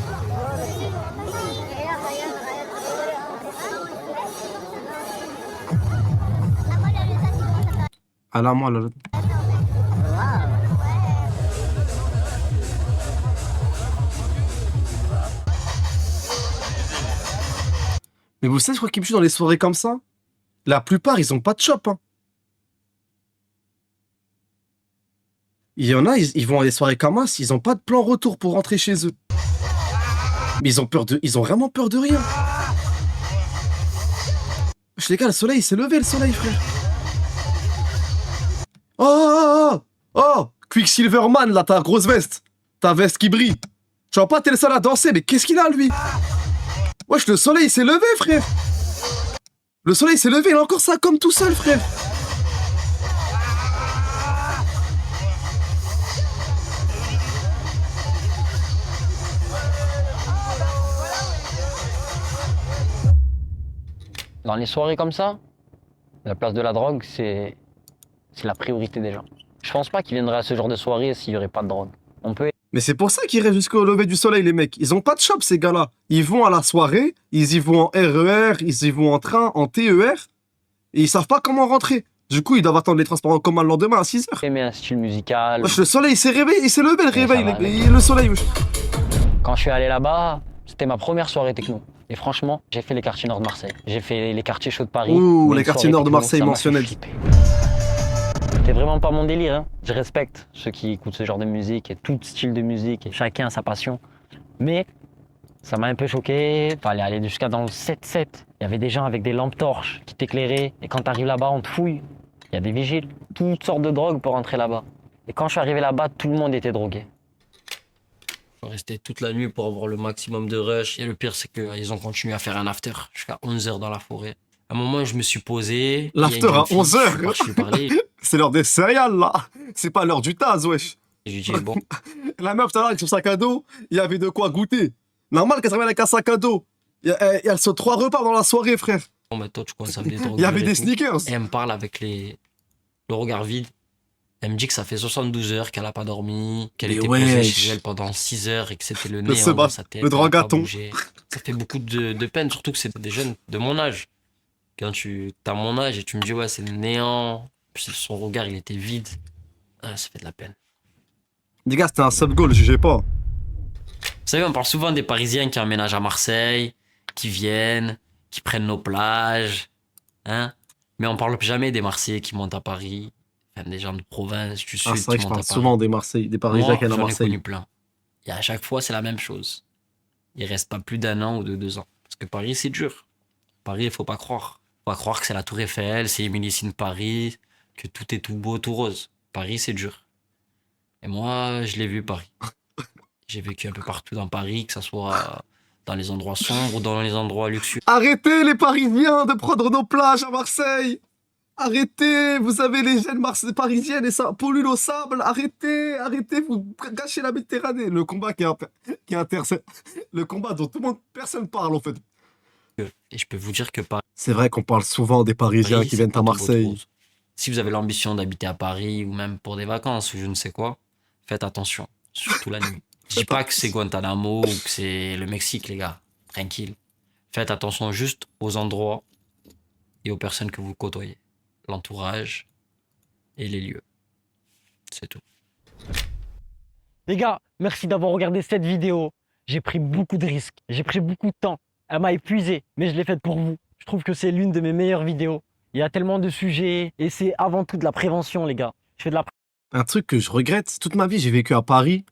Ah là, moi, là. Mais vous savez, je crois qu'ils me tuent dans les soirées comme ça. La plupart, ils ont pas de chop. Hein. Il y en a, ils vont à des soirées comme ça, ils ont pas de plan retour pour rentrer chez eux. Mais ils ont vraiment peur de rien. Les gars, le soleil, il s'est levé, le soleil, frère. Oh, Quicksilverman, là, ta grosse veste. Ta veste qui brille. Tu vois pas, t'es le seul à danser, mais qu'est-ce qu'il a, lui? Wesh, le soleil, il s'est levé, frère. Le soleil s'est levé, il a encore ça comme tout seul, frère. Dans les soirées comme ça, la place de la drogue, c'est la priorité des gens. Je pense pas qu'ils viendraient à ce genre de soirée s'il y aurait pas de drogue. On peut. Mais c'est pour ça qu'ils restent jusqu'au lever du soleil, les mecs. Ils ont pas de shop, ces gars-là. Ils vont à la soirée, ils y vont en RER, ils y vont en train, en TER, et ils savent pas comment rentrer. Du coup, ils doivent attendre les transports en commun le lendemain à 6h. Aimer un style musical. Wesh, le soleil, il s'est réveillé, il s'est levé, le réveil, ça va, le soleil, wesh. Quand je suis allé là-bas, c'était ma première soirée techno. Et franchement, j'ai fait les quartiers nord de Marseille. J'ai fait les quartiers chauds de Paris. Ouh, Mais les une quartiers soirée nord de techno, Marseille ça m'a mentionnels. fait flipper. C'était vraiment pas mon délire. Hein. Je respecte ceux qui écoutent ce genre de musique et tout style de musique. Et chacun a sa passion. Mais ça m'a un peu choqué. Fallait aller jusqu'à dans le 7-7. Il y avait des gens avec des lampes torches qui t'éclairaient. Et quand t'arrives là-bas, on te fouille. Il y a des vigiles. Toutes sortes de drogues pour rentrer là-bas. Et quand je suis arrivé là-bas, tout le monde était drogué. Je suis resté toute la nuit pour avoir le maximum de rush. Et le pire, c'est qu'ils ont continué à faire un after jusqu'à 11h dans la forêt. À un moment, je me suis posé. L'after à 11h. Je lui parlais. C'est l'heure des céréales, là. C'est pas l'heure du Taz, wesh. Et je lui dis, bon, La meuf, tout à l'heure, avec son sac à dos, il y avait de quoi goûter. Normal qu'elle s'amène avec un sac à dos. Elle se 3 repas dans la soirée, frère. bon, mais toi, tu consommes des drogues. Il y avait et des tout. sneakers. Et elle me parle avec le regard vide. Elle me dit que ça fait 72 heures qu'elle a pas dormi, qu'elle Mais était posée wesh. chez elle pendant 6 heures et que c'était le Le néant sebat, dans sa tête. le elle a pas dragaton. bougé. Ça fait beaucoup de peine, surtout que c'est des jeunes de mon âge. Quand tu as mon âge et tu me dis, ouais, c'est le néant, puis son regard, il était vide. Ah, ça fait de la peine. Les gars, c'était un sub-goal, jugez pas. Vous savez, on parle souvent des Parisiens qui emménagent à Marseille, qui viennent, qui prennent nos plages, hein. Mais on parle jamais des Marseillais qui montent à Paris, même des gens de province, du sud Ah, c'est vrai qui que je montent parle à Paris. souvent des Marseillais, des Parisiens Moi, qui viennent à j'en ai Marseille. connu plein. Et à chaque fois, c'est la même chose. Il reste pas plus d'1 an ou de 2 ans. Parce que Paris, c'est dur. Paris, il faut pas croire. Faut pas croire que c'est la Tour Eiffel, c'est Émilie Paris, que tout est tout beau, tout rose. Paris, c'est dur. Et moi, je l'ai vu, Paris. J'ai vécu un peu partout dans Paris, que ce soit dans les endroits sombres ou dans les endroits luxueux. Arrêtez les Parisiens de prendre nos plages à Marseille. Arrêtez, vous avez les jeunes parisiennes et ça pollue l'eau sable. Arrêtez, vous gâchez la Méditerranée. Le combat le combat dont tout le monde, personne parle en fait. Et je peux vous dire que Paris, C'est vrai qu'on parle souvent des Parisiens qui c'est viennent pas à tout beau de Marseille. rose. Si vous avez l'ambition d'habiter à Paris ou même pour des vacances ou je ne sais quoi, faites attention, surtout la nuit. Je dis pas que c'est Guantanamo ou que c'est le Mexique, les gars. Tranquille. Faites attention juste aux endroits et aux personnes que vous côtoyez. L'entourage, et les lieux. C'est tout. Les gars, merci d'avoir regardé cette vidéo. J'ai pris beaucoup de risques, j'ai pris beaucoup de temps. Elle m'a épuisé, mais je l'ai faite pour vous. Je trouve que c'est l'une de mes meilleures vidéos. Il y a tellement de sujets et c'est avant tout de la prévention, les gars. Je fais de la Un truc que je regrette, toute ma vie, j'ai vécu à Paris.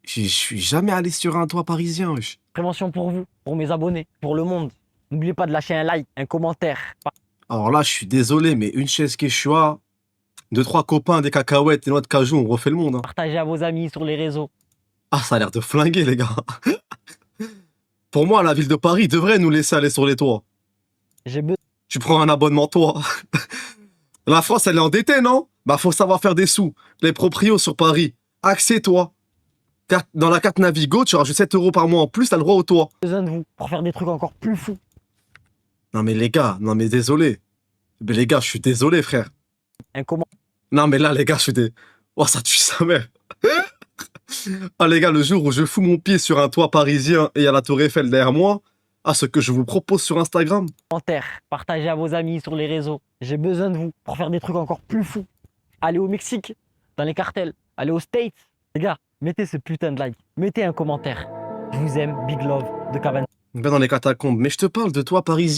Je suis jamais allé sur un toit parisien, wesh. prévention pour vous, pour mes abonnés, pour le monde. N'oubliez pas de lâcher un like, un commentaire. Alors là, je suis désolé, mais une chaise Quechua, 2-3 copains, des cacahuètes et noix de cajou, on refait le monde. Hein. Partagez à vos amis sur les réseaux. Ah, ça a l'air de flinguer, les gars. Pour moi, la ville de Paris devrait nous laisser aller sur les toits. J'ai besoin Tu prends un abonnement, toi. La France, elle est endettée, non? Bah, faut savoir faire des sous. Les proprios sur Paris. Accès, toi. Dans la carte Navigo, tu rajoutes 7 € par mois en plus, t'as le droit au toit. de vous pour faire des trucs encore plus fous. Non, mais les gars, non, mais désolé. Mais les gars, je suis désolé, frère. Un comment Non, mais là, les gars, je suis des... Oh, ça tue sa mère. Ah, les gars, le jour où je fous mon pied sur un toit parisien et il y a la Tour Eiffel derrière moi, ah, ce que je vous propose sur Instagram. commentaire. Partagez à vos amis sur les réseaux. J'ai besoin de vous pour faire des trucs encore plus fous. Allez au Mexique, dans les cartels. Allez aux States. Les gars, mettez ce putain de like. Mettez un commentaire. Je vous aime, Big Love de Cabane. Ben dans les catacombes. Mais je te parle de toi, parisien.